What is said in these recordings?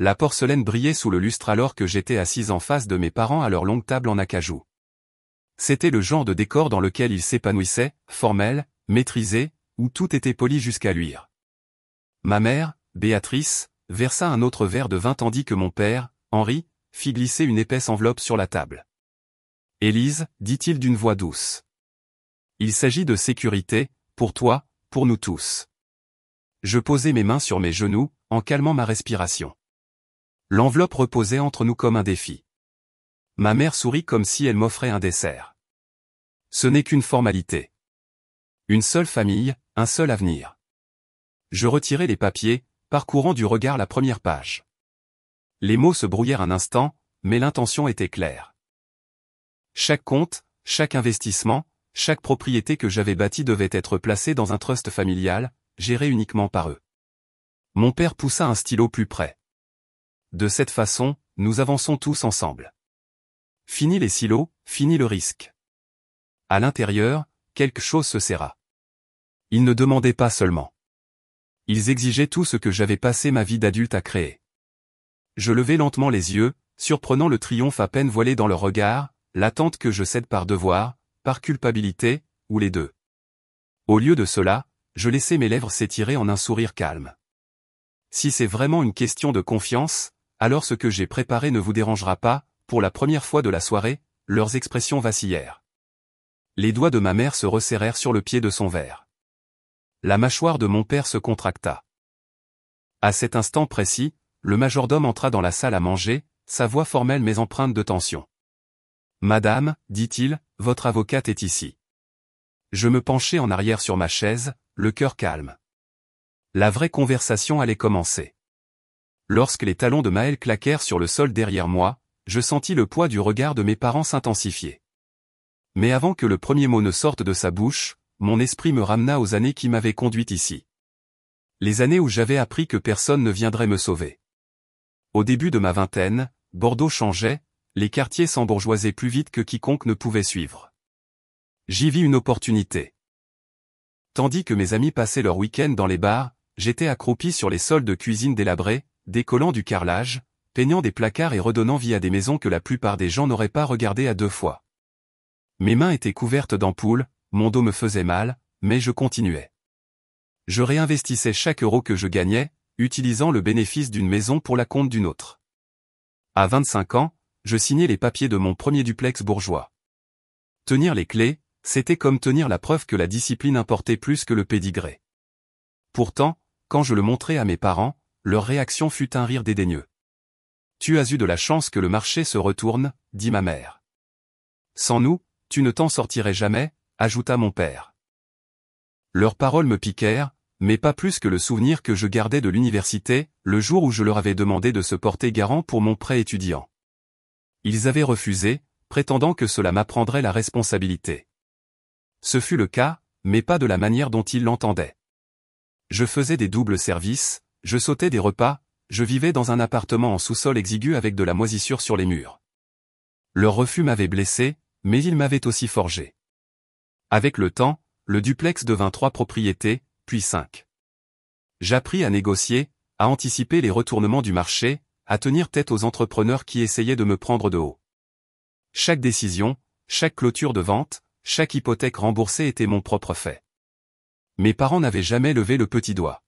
La porcelaine brillait sous le lustre alors que j'étais assise en face de mes parents à leur longue table en acajou. C'était le genre de décor dans lequel ils s'épanouissaient, formel, maîtrisé, où tout était poli jusqu'à luire. Ma mère, Béatrice, versa un autre verre de vin tandis que mon père, Henri, fit glisser une épaisse enveloppe sur la table. « Élise, dit-il d'une voix douce. Il s'agit de sécurité, pour toi, pour nous tous. » Je posai mes mains sur mes genoux, en calmant ma respiration. L'enveloppe reposait entre nous comme un défi. Ma mère sourit comme si elle m'offrait un dessert. Ce n'est qu'une formalité. Une seule famille, un seul avenir. Je retirai les papiers, parcourant du regard la première page. Les mots se brouillèrent un instant, mais l'intention était claire. Chaque compte, chaque investissement, chaque propriété que j'avais bâtie devait être placée dans un trust familial, géré uniquement par eux. Mon père poussa un stylo plus près. De cette façon, nous avançons tous ensemble. Fini les silos, fini le risque. À l'intérieur, quelque chose se serra. Ils ne demandaient pas seulement. Ils exigeaient tout ce que j'avais passé ma vie d'adulte à créer. Je levai lentement les yeux, surprenant le triomphe à peine voilé dans leur regard, l'attente que je cède par devoir, par culpabilité, ou les deux. Au lieu de cela, je laissai mes lèvres s'étirer en un sourire calme. Si c'est vraiment une question de confiance, alors ce que j'ai préparé ne vous dérangera pas. Pour la première fois de la soirée, leurs expressions vacillèrent. Les doigts de ma mère se resserrèrent sur le pied de son verre. La mâchoire de mon père se contracta. À cet instant précis, le majordome entra dans la salle à manger, sa voix formelle mais empreinte de tension. « Madame, dit-il, votre avocate est ici. » Je me penchai en arrière sur ma chaise, le cœur calme. La vraie conversation allait commencer. Lorsque les talons de Maëlle claquèrent sur le sol derrière moi, je sentis le poids du regard de mes parents s'intensifier. Mais avant que le premier mot ne sorte de sa bouche, mon esprit me ramena aux années qui m'avaient conduit ici. Les années où j'avais appris que personne ne viendrait me sauver. Au début de ma vingtaine, Bordeaux changeait, les quartiers s'embourgeoisaient plus vite que quiconque ne pouvait suivre. J'y vis une opportunité. Tandis que mes amis passaient leur week-end dans les bars, j'étais accroupi sur les sols de cuisine délabrés, décollant du carrelage, peignant des placards et redonnant vie à des maisons que la plupart des gens n'auraient pas regardées à deux fois. Mes mains étaient couvertes d'ampoules, mon dos me faisait mal, mais je continuais. Je réinvestissais chaque euro que je gagnais, utilisant le bénéfice d'une maison pour la compte d'une autre. À 25 ans, je signais les papiers de mon premier duplex bourgeois. Tenir les clés, c'était comme tenir la preuve que la discipline importait plus que le pédigré. Pourtant, quand je le montrai à mes parents, leur réaction fut un rire dédaigneux. « Tu as eu de la chance que le marché se retourne, » dit ma mère. « Sans nous, tu ne t'en sortirais jamais, » ajouta mon père. Leurs paroles me piquèrent, mais pas plus que le souvenir que je gardais de l'université, le jour où je leur avais demandé de se porter garant pour mon prêt étudiant. Ils avaient refusé, prétendant que cela m'apprendrait la responsabilité. Ce fut le cas, mais pas de la manière dont ils l'entendaient. Je faisais des doubles services, je sautais des repas, je vivais dans un appartement en sous-sol exigu avec de la moisissure sur les murs. Leur refus m'avait blessé, mais il m'avait aussi forgé. Avec le temps, le duplex devint 3 propriétés, puis 5. J'appris à négocier, à anticiper les retournements du marché, à tenir tête aux entrepreneurs qui essayaient de me prendre de haut. Chaque décision, chaque clôture de vente, chaque hypothèque remboursée était mon propre fait. Mes parents n'avaient jamais levé le petit doigt.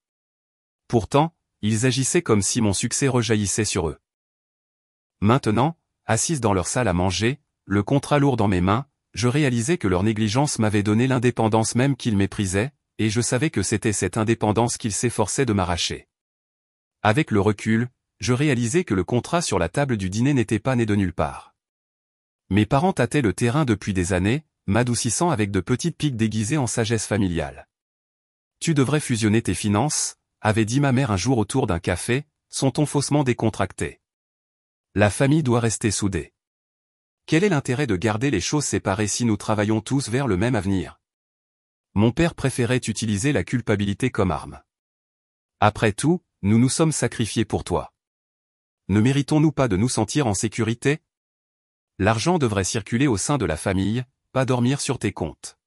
Pourtant, ils agissaient comme si mon succès rejaillissait sur eux. Maintenant, assise dans leur salle à manger, le contrat lourd dans mes mains, je réalisais que leur négligence m'avait donné l'indépendance même qu'ils méprisaient, et je savais que c'était cette indépendance qu'ils s'efforçaient de m'arracher. Avec le recul, je réalisais que le contrat sur la table du dîner n'était pas né de nulle part. Mes parents tâtaient le terrain depuis des années, m'adoucissant avec de petites piques déguisées en sagesse familiale. « Tu devrais fusionner tes finances », avait dit ma mère un jour autour d'un café, son ton faussement décontracté. La famille doit rester soudée. Quel est l'intérêt de garder les choses séparées si nous travaillons tous vers le même avenir? Mon père préférait utiliser la culpabilité comme arme. Après tout, nous nous sommes sacrifiés pour toi. Ne méritons-nous pas de nous sentir en sécurité? L'argent devrait circuler au sein de la famille, pas dormir sur tes comptes.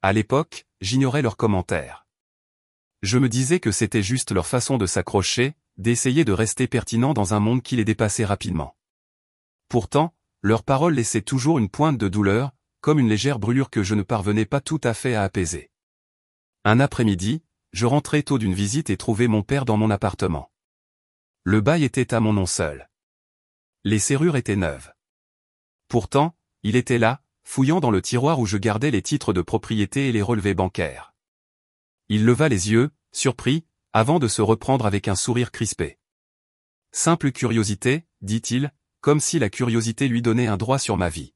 À l'époque, j'ignorais leurs commentaires. Je me disais que c'était juste leur façon de s'accrocher, d'essayer de rester pertinent dans un monde qui les dépassait rapidement. Pourtant, leurs paroles laissaient toujours une pointe de douleur, comme une légère brûlure que je ne parvenais pas tout à fait à apaiser. Un après-midi, je rentrais tôt d'une visite et trouvais mon père dans mon appartement. Le bail était à mon nom seul. Les serrures étaient neuves. Pourtant, il était là, fouillant dans le tiroir où je gardais les titres de propriété et les relevés bancaires. Il leva les yeux, surpris, avant de se reprendre avec un sourire crispé. « Simple curiosité, dit-il, comme si la curiosité lui donnait un droit sur ma vie. »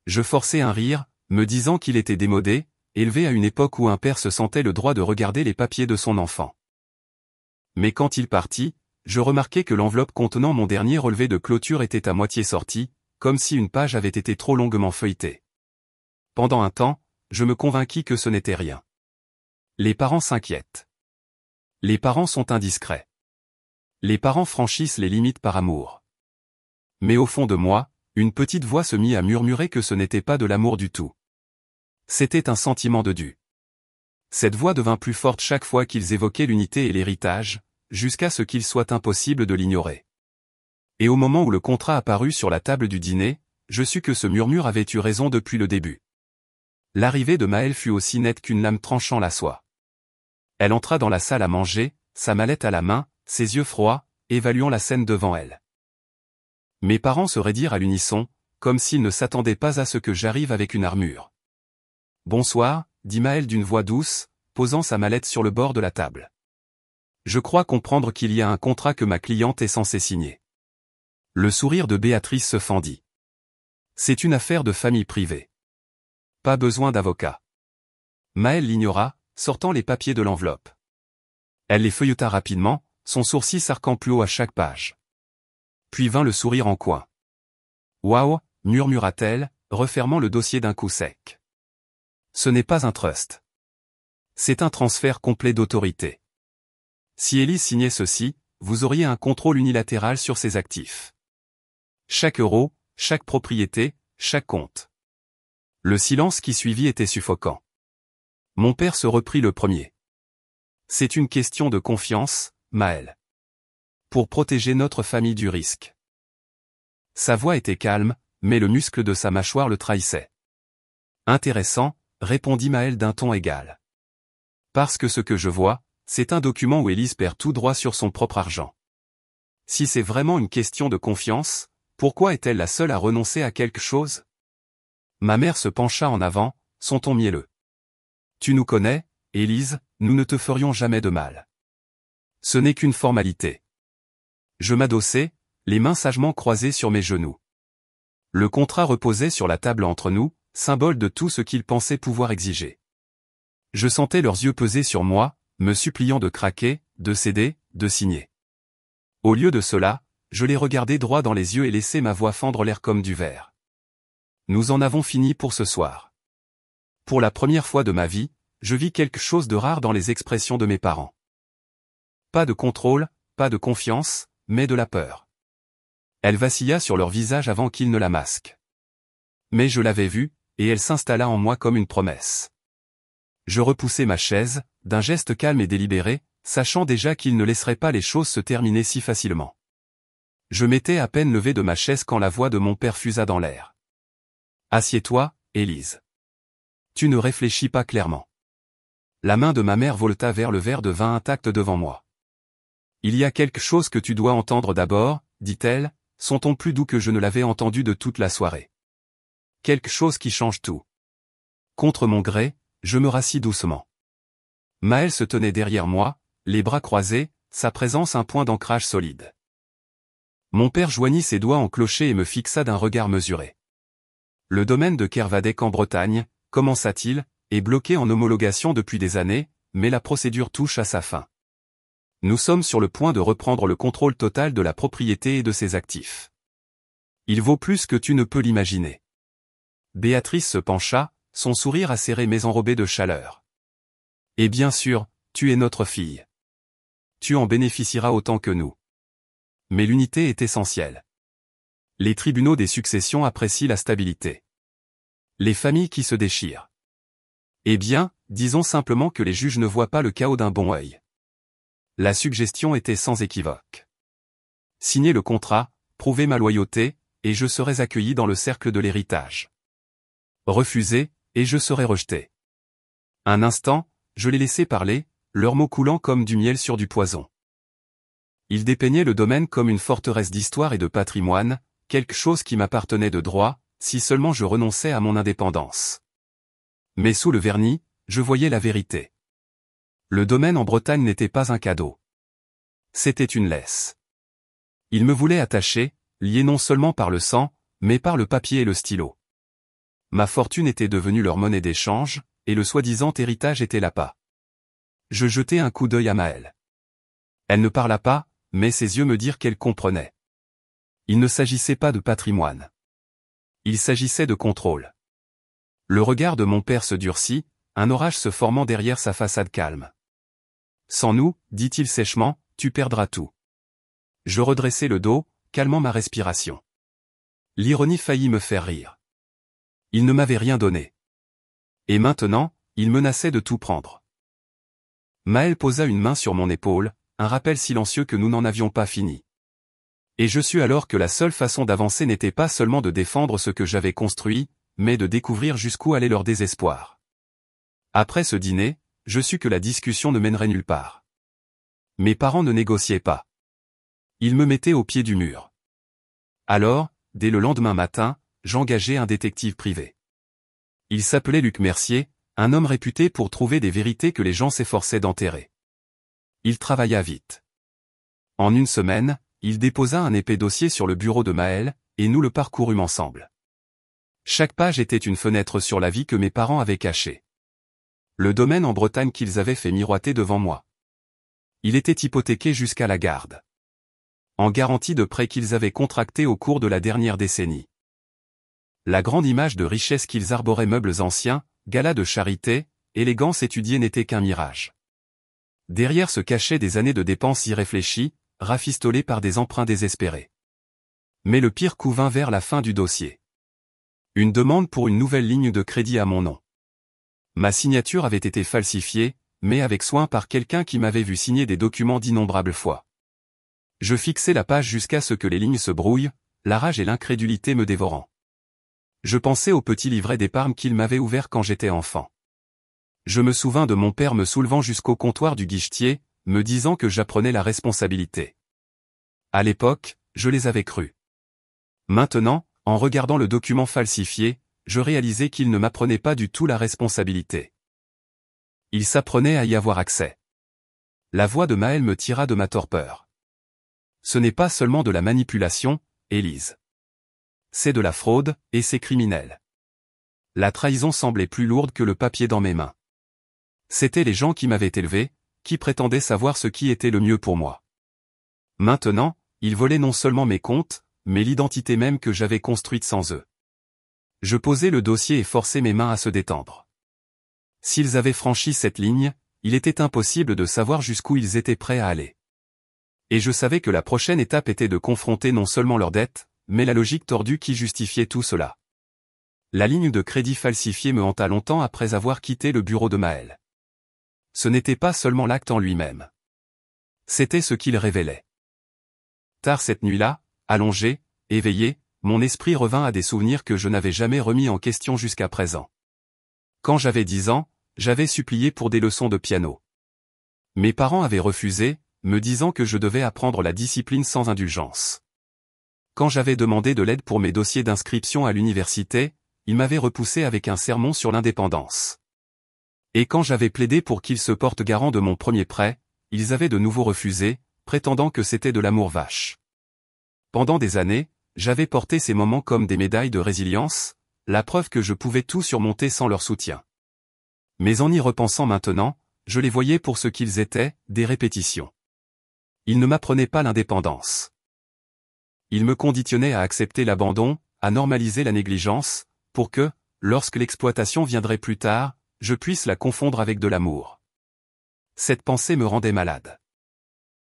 Je forçai un rire, me disant qu'il était démodé, élevé à une époque où un père se sentait le droit de regarder les papiers de son enfant. Mais quand il partit, je remarquai que l'enveloppe contenant mon dernier relevé de clôture était à moitié sortie, comme si une page avait été trop longuement feuilletée. Pendant un temps, je me convainquis que ce n'était rien. Les parents s'inquiètent. Les parents sont indiscrets. Les parents franchissent les limites par amour. Mais au fond de moi, une petite voix se mit à murmurer que ce n'était pas de l'amour du tout. C'était un sentiment de dû. Cette voix devint plus forte chaque fois qu'ils évoquaient l'unité et l'héritage, jusqu'à ce qu'il soit impossible de l'ignorer. Et au moment où le contrat apparut sur la table du dîner, je sus que ce murmure avait eu raison depuis le début. L'arrivée de Maëlle fut aussi nette qu'une lame tranchant la soie. Elle entra dans la salle à manger, sa mallette à la main, ses yeux froids, évaluant la scène devant elle. Mes parents se raidirent à l'unisson, comme s'ils ne s'attendaient pas à ce que j'arrive avec une armure. « Bonsoir », dit Maëlle d'une voix douce, posant sa mallette sur le bord de la table. « Je crois comprendre qu'il y a un contrat que ma cliente est censée signer. » Le sourire de Béatrice se fendit. « C'est une affaire de famille privée. Pas besoin d'avocat. » Maëlle l'ignora, sortant les papiers de l'enveloppe. Elle les feuilleta rapidement, son sourcil s'arquant plus haut à chaque page. Puis vint le sourire en coin. « Waouh » murmura-t-elle, refermant le dossier d'un coup sec. « Ce n'est pas un trust. C'est un transfert complet d'autorité. Si Élise signait ceci, vous auriez un contrôle unilatéral sur ses actifs. Chaque euro, chaque propriété, chaque compte. » Le silence qui suivit était suffocant. Mon père se reprit le premier. « C'est une question de confiance, Maëlle. Pour protéger notre famille du risque. » Sa voix était calme, mais le muscle de sa mâchoire le trahissait. « Intéressant, » répondit Maëlle d'un ton égal. « Parce que ce que je vois, c'est un document où Élise perd tout droit sur son propre argent. Si c'est vraiment une question de confiance, pourquoi est-elle la seule à renoncer à quelque chose ? » Ma mère se pencha en avant, son ton mielleux. « Tu nous connais, Élise, nous ne te ferions jamais de mal. Ce n'est qu'une formalité. » Je m'adossai, les mains sagement croisées sur mes genoux. Le contrat reposait sur la table entre nous, symbole de tout ce qu'ils pensaient pouvoir exiger. Je sentais leurs yeux peser sur moi, me suppliant de craquer, de céder, de signer. Au lieu de cela, je les regardais droit dans les yeux et laissais ma voix fendre l'air comme du verre. Nous en avons fini pour ce soir. Pour la première fois de ma vie, je vis quelque chose de rare dans les expressions de mes parents. Pas de contrôle, pas de confiance, mais de la peur. Elle vacilla sur leur visage avant qu'ils ne la masquent. Mais je l'avais vue, et elle s'installa en moi comme une promesse. Je repoussai ma chaise, d'un geste calme et délibéré, sachant déjà qu'ils ne laisseraient pas les choses se terminer si facilement. Je m'étais à peine levé de ma chaise quand la voix de mon père fusa dans l'air. « Assieds-toi, Élise. Tu ne réfléchis pas clairement. » La main de ma mère voleta vers le verre de vin intact devant moi. « Il y a quelque chose que tu dois entendre d'abord, » dit-elle, son ton plus doux que je ne l'avais entendu de toute la soirée. Quelque chose qui change tout. Contre mon gré, je me rassis doucement. Maëlle se tenait derrière moi, les bras croisés, sa présence un point d'ancrage solide. Mon père joignit ses doigts en clocher et me fixa d'un regard mesuré. Le domaine de Kervadec en Bretagne, commença-t-il, est bloqué en homologation depuis des années, mais la procédure touche à sa fin. Nous sommes sur le point de reprendre le contrôle total de la propriété et de ses actifs. Il vaut plus que tu ne peux l'imaginer. Béatrice se pencha, son sourire acéré mais enrobé de chaleur. Et bien sûr, tu es notre fille. Tu en bénéficieras autant que nous. Mais l'unité est essentielle. Les tribunaux des successions apprécient la stabilité. Les familles qui se déchirent. Eh bien, disons simplement que les juges ne voient pas le chaos d'un bon œil. La suggestion était sans équivoque. Signer le contrat, prouver ma loyauté, et je serais accueilli dans le cercle de l'héritage. Refuser, et je serais rejeté. Un instant, je les laissais parler, leurs mots coulant comme du miel sur du poison. Ils dépeignaient le domaine comme une forteresse d'histoire et de patrimoine, quelque chose qui m'appartenait de droit, si seulement je renonçais à mon indépendance. Mais sous le vernis, je voyais la vérité. Le domaine en Bretagne n'était pas un cadeau. C'était une laisse. Ils me voulaient attaché, lié non seulement par le sang, mais par le papier et le stylo. Ma fortune était devenue leur monnaie d'échange, et le soi-disant héritage était l'appât. Je jetai un coup d'œil à Maëlle. Elle ne parla pas, mais ses yeux me dirent qu'elle comprenait. Il ne s'agissait pas de patrimoine. Il s'agissait de contrôle. Le regard de mon père se durcit, un orage se formant derrière sa façade calme. Sans nous, dit-il sèchement, tu perdras tout. Je redressai le dos, calmant ma respiration. L'ironie faillit me faire rire. Il ne m'avait rien donné. Et maintenant, il menaçait de tout prendre. Maëlle posa une main sur mon épaule, un rappel silencieux que nous n'en avions pas fini. Et je sus alors que la seule façon d'avancer n'était pas seulement de défendre ce que j'avais construit, mais de découvrir jusqu'où allait leur désespoir. Après ce dîner, je sus que la discussion ne mènerait nulle part. Mes parents ne négociaient pas. Ils me mettaient au pied du mur. Alors, dès le lendemain matin, j'engageai un détective privé. Il s'appelait Luc Mercier, un homme réputé pour trouver des vérités que les gens s'efforçaient d'enterrer. Il travailla vite. En une semaine, il déposa un épais dossier sur le bureau de Maëlle, et nous le parcourûmes ensemble. Chaque page était une fenêtre sur la vie que mes parents avaient cachée. Le domaine en Bretagne qu'ils avaient fait miroiter devant moi. Il était hypothéqué jusqu'à la garde. En garantie de prêts qu'ils avaient contractés au cours de la dernière décennie. La grande image de richesse qu'ils arboraient, meubles anciens, galas de charité, élégance étudiée, n'était qu'un mirage. Derrière se cachaient des années de dépenses irréfléchies, rafistolées par des emprunts désespérés. Mais le pire coup vint vers la fin du dossier. Une demande pour une nouvelle ligne de crédit à mon nom. Ma signature avait été falsifiée, mais avec soin par quelqu'un qui m'avait vu signer des documents d'innombrables fois. Je fixai la page jusqu'à ce que les lignes se brouillent, la rage et l'incrédulité me dévorant. Je pensais au petit livret d'épargne qu'il m'avait ouvert quand j'étais enfant. Je me souvins de mon père me soulevant jusqu'au comptoir du guichetier, me disant que j'apprenais la responsabilité. À l'époque, je les avais crus. Maintenant, en regardant le document falsifié, je réalisais qu'il ne m'apprenait pas du tout la responsabilité. Il s'apprenait à y avoir accès. La voix de Maëlle me tira de ma torpeur. Ce n'est pas seulement de la manipulation, Élise. C'est de la fraude, et c'est criminel. La trahison semblait plus lourde que le papier dans mes mains. C'étaient les gens qui m'avaient élevé, qui prétendaient savoir ce qui était le mieux pour moi. Maintenant, ils volaient non seulement mes comptes, mais l'identité même que j'avais construite sans eux. Je posai le dossier et forçai mes mains à se détendre. S'ils avaient franchi cette ligne, il était impossible de savoir jusqu'où ils étaient prêts à aller. Et je savais que la prochaine étape était de confronter non seulement leurs dettes, mais la logique tordue qui justifiait tout cela. La ligne de crédit falsifiée me hanta longtemps après avoir quitté le bureau de Maëlle. Ce n'était pas seulement l'acte en lui-même. C'était ce qu'il révélait. Tard cette nuit-là, allongé, éveillé, mon esprit revint à des souvenirs que je n'avais jamais remis en question jusqu'à présent. Quand j'avais 10 ans, j'avais supplié pour des leçons de piano. Mes parents avaient refusé, me disant que je devais apprendre la discipline sans indulgence. Quand j'avais demandé de l'aide pour mes dossiers d'inscription à l'université, ils m'avaient repoussé avec un sermon sur l'indépendance. Et quand j'avais plaidé pour qu'ils se portent garant de mon premier prêt, ils avaient de nouveau refusé, prétendant que c'était de l'amour vache. Pendant des années, j'avais porté ces moments comme des médailles de résilience, la preuve que je pouvais tout surmonter sans leur soutien. Mais en y repensant maintenant, je les voyais pour ce qu'ils étaient, des répétitions. Ils ne m'apprenaient pas l'indépendance. Ils me conditionnaient à accepter l'abandon, à normaliser la négligence, pour que, lorsque l'exploitation viendrait plus tard, je puisse la confondre avec de l'amour. Cette pensée me rendait malade.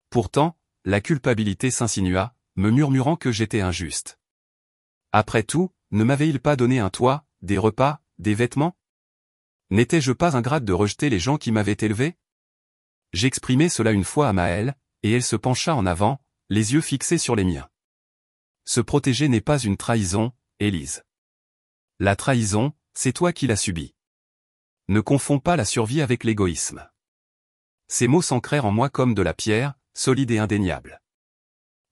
Pourtant, la culpabilité s'insinua, me murmurant que j'étais injuste. Après tout, ne m'avait-il pas donné un toit, des repas, des vêtements? N'étais-je pas ingrate de rejeter les gens qui m'avaient élevé? J'exprimai cela une fois à Maëlle, et elle se pencha en avant, les yeux fixés sur les miens. Se protéger n'est pas une trahison, Élise. La trahison, c'est toi qui l'as subie. Ne confonds pas la survie avec l'égoïsme. Ces mots s'ancrèrent en moi comme de la pierre, solide et indéniable.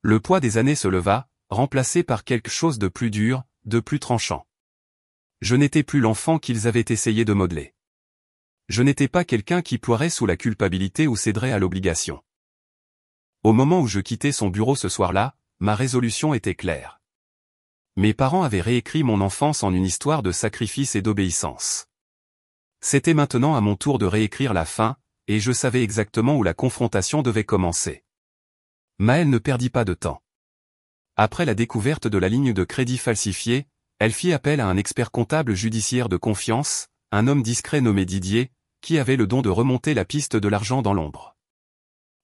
Le poids des années se leva, remplacé par quelque chose de plus dur, de plus tranchant. Je n'étais plus l'enfant qu'ils avaient essayé de modeler. Je n'étais pas quelqu'un qui ploierait sous la culpabilité ou céderait à l'obligation. Au moment où je quittais son bureau ce soir-là, ma résolution était claire. Mes parents avaient réécrit mon enfance en une histoire de sacrifice et d'obéissance. C'était maintenant à mon tour de réécrire la fin, et je savais exactement où la confrontation devait commencer. Maëlle ne perdit pas de temps. Après la découverte de la ligne de crédit falsifiée, elle fit appel à un expert comptable judiciaire de confiance, un homme discret nommé Didier, qui avait le don de remonter la piste de l'argent dans l'ombre.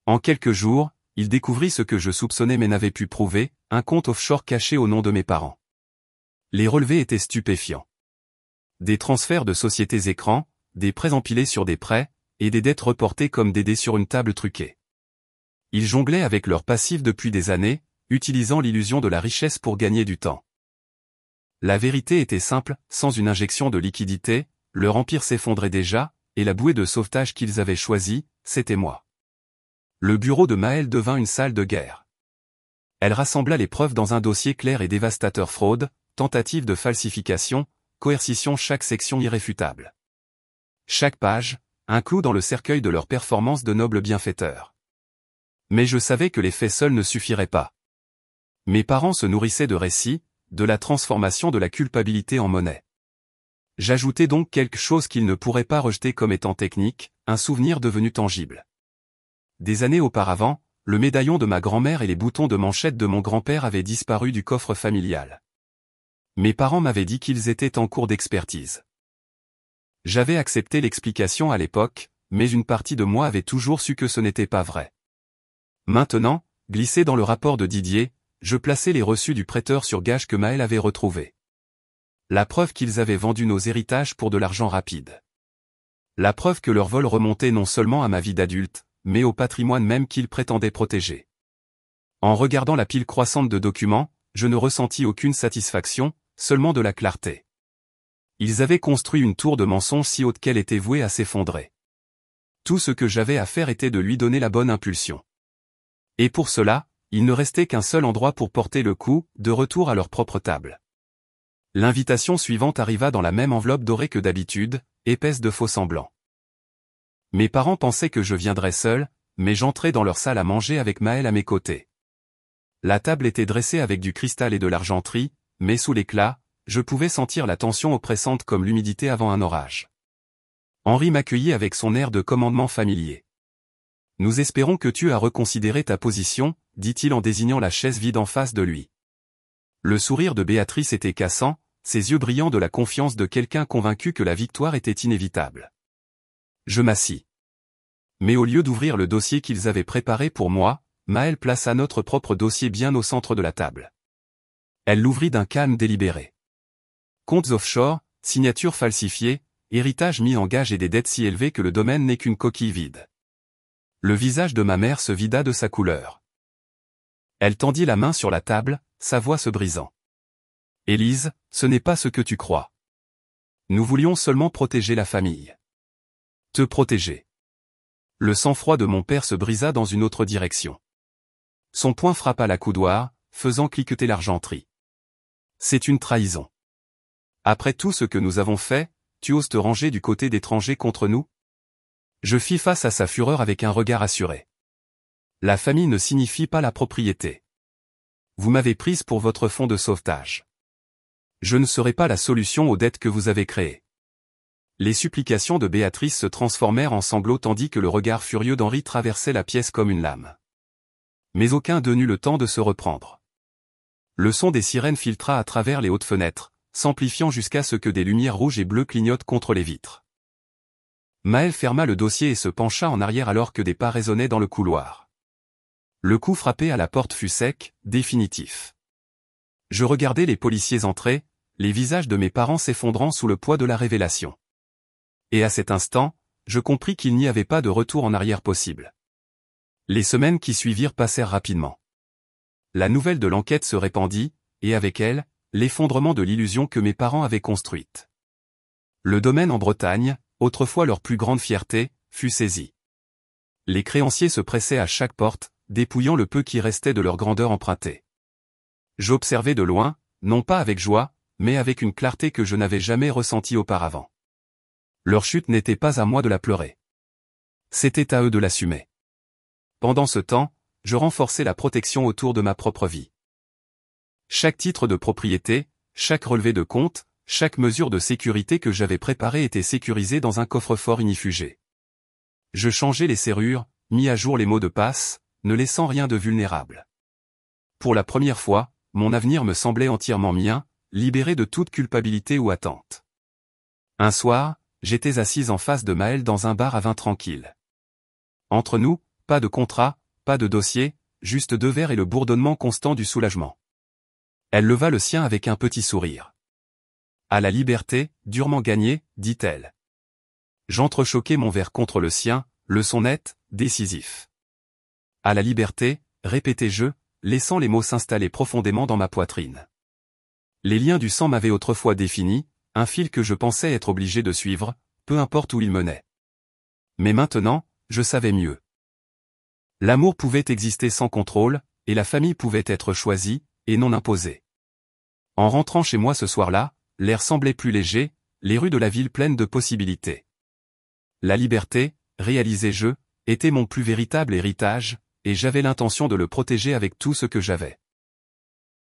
En quelques jours, il découvrit ce que je soupçonnais mais n'avais pu prouver, un compte offshore caché au nom de mes parents. Les relevés étaient stupéfiants. Des transferts de sociétés écrans, des prêts empilés sur des prêts, et des dettes reportées comme des dés sur une table truquée. Ils jonglaient avec leurs passifs depuis des années, utilisant l'illusion de la richesse pour gagner du temps. La vérité était simple, sans une injection de liquidité, leur empire s'effondrait déjà, et la bouée de sauvetage qu'ils avaient choisie, c'était moi. Le bureau de Maëlle devint une salle de guerre. Elle rassembla les preuves dans un dossier clair et dévastateur: fraude, tentative de falsification, coercition, chaque section irréfutable. Chaque page, un clou dans le cercueil de leur performance de nobles bienfaiteurs. Mais je savais que les faits seuls ne suffiraient pas. Mes parents se nourrissaient de récits, de la transformation de la culpabilité en monnaie. J'ajoutais donc quelque chose qu'ils ne pourraient pas rejeter comme étant technique, un souvenir devenu tangible. Des années auparavant, le médaillon de ma grand-mère et les boutons de manchette de mon grand-père avaient disparu du coffre familial. Mes parents m'avaient dit qu'ils étaient en cours d'expertise. J'avais accepté l'explication à l'époque, mais une partie de moi avait toujours su que ce n'était pas vrai. Maintenant, glissé dans le rapport de Didier, je plaçais les reçus du prêteur sur gage que Maëlle avait retrouvés. La preuve qu'ils avaient vendu nos héritages pour de l'argent rapide. La preuve que leur vol remontait non seulement à ma vie d'adulte, mais au patrimoine même qu'ils prétendaient protéger. En regardant la pile croissante de documents, je ne ressentis aucune satisfaction, seulement de la clarté. Ils avaient construit une tour de mensonges si haute qu'elle était vouée à s'effondrer. Tout ce que j'avais à faire était de lui donner la bonne impulsion. Et pour cela, il ne restait qu'un seul endroit pour porter le coup, de retour à leur propre table. L'invitation suivante arriva dans la même enveloppe dorée que d'habitude, épaisse de faux-semblants. Mes parents pensaient que je viendrais seul, mais j'entrai dans leur salle à manger avec Maëlle à mes côtés. La table était dressée avec du cristal et de l'argenterie, mais sous l'éclat, je pouvais sentir la tension oppressante comme l'humidité avant un orage. Henri m'accueillit avec son air de commandement familier. « Nous espérons que tu as reconsidéré ta position », dit-il en désignant la chaise vide en face de lui. Le sourire de Béatrice était cassant, ses yeux brillants de la confiance de quelqu'un convaincu que la victoire était inévitable. Je m'assis. Mais au lieu d'ouvrir le dossier qu'ils avaient préparé pour moi, Maëlle plaça notre propre dossier bien au centre de la table. Elle l'ouvrit d'un calme délibéré. Comptes offshore, signatures falsifiées, héritage mis en gage et des dettes si élevées que le domaine n'est qu'une coquille vide. Le visage de ma mère se vida de sa couleur. Elle tendit la main sur la table, sa voix se brisant. « Élise, ce n'est pas ce que tu crois. Nous voulions seulement protéger la famille. Te protéger. » Le sang-froid de mon père se brisa dans une autre direction. Son poing frappa la coudoir, faisant cliqueter l'argenterie. « C'est une trahison. Après tout ce que nous avons fait, tu oses te ranger du côté d'étrangers contre nous ?» Je fis face à sa fureur avec un regard assuré. La famille ne signifie pas la propriété. Vous m'avez prise pour votre fonds de sauvetage. Je ne serai pas la solution aux dettes que vous avez créées. Les supplications de Béatrice se transformèrent en sanglots tandis que le regard furieux d'Henri traversait la pièce comme une lame. Mais aucun d'eux n'eut le temps de se reprendre. Le son des sirènes filtra à travers les hautes fenêtres, s'amplifiant jusqu'à ce que des lumières rouges et bleues clignotent contre les vitres. Maëlle ferma le dossier et se pencha en arrière alors que des pas résonnaient dans le couloir. Le coup frappé à la porte fut sec, définitif. Je regardais les policiers entrer, les visages de mes parents s'effondrant sous le poids de la révélation. Et à cet instant, je compris qu'il n'y avait pas de retour en arrière possible. Les semaines qui suivirent passèrent rapidement. La nouvelle de l'enquête se répandit, et avec elle, l'effondrement de l'illusion que mes parents avaient construite. Le domaine en Bretagne, autrefois leur plus grande fierté, fut saisi. Les créanciers se pressaient à chaque porte, dépouillant le peu qui restait de leur grandeur empruntée. J'observais de loin, non pas avec joie, mais avec une clarté que je n'avais jamais ressentie auparavant. Leur chute n'était pas à moi de la pleurer. C'était à eux de l'assumer. Pendant ce temps, je renforçais la protection autour de ma propre vie. Chaque titre de propriété, chaque relevé de compte, chaque mesure de sécurité que j'avais préparée était sécurisée dans un coffre-fort inifugé. Je changeais les serrures, mis à jour les mots de passe, ne laissant rien de vulnérable. Pour la première fois, mon avenir me semblait entièrement mien, libéré de toute culpabilité ou attente. Un soir, j'étais assise en face de Maëlle dans un bar à vin tranquille. Entre nous, pas de contrat, pas de dossier, juste 2 verres et le bourdonnement constant du soulagement. Elle leva le sien avec un petit sourire. « À la liberté, durement gagnée, dit-elle. » J'entrechoquai mon verre contre le sien, le son net, décisif. « À la liberté, répétai-je, laissant les mots s'installer profondément dans ma poitrine. Les liens du sang m'avaient autrefois défini, un fil que je pensais être obligé de suivre, peu importe où il menait. Mais maintenant, je savais mieux. L'amour pouvait exister sans contrôle, et la famille pouvait être choisie, et non imposée. En rentrant chez moi ce soir-là, l'air semblait plus léger, les rues de la ville pleines de possibilités. La liberté, réalisais-je, était mon plus véritable héritage, et j'avais l'intention de le protéger avec tout ce que j'avais.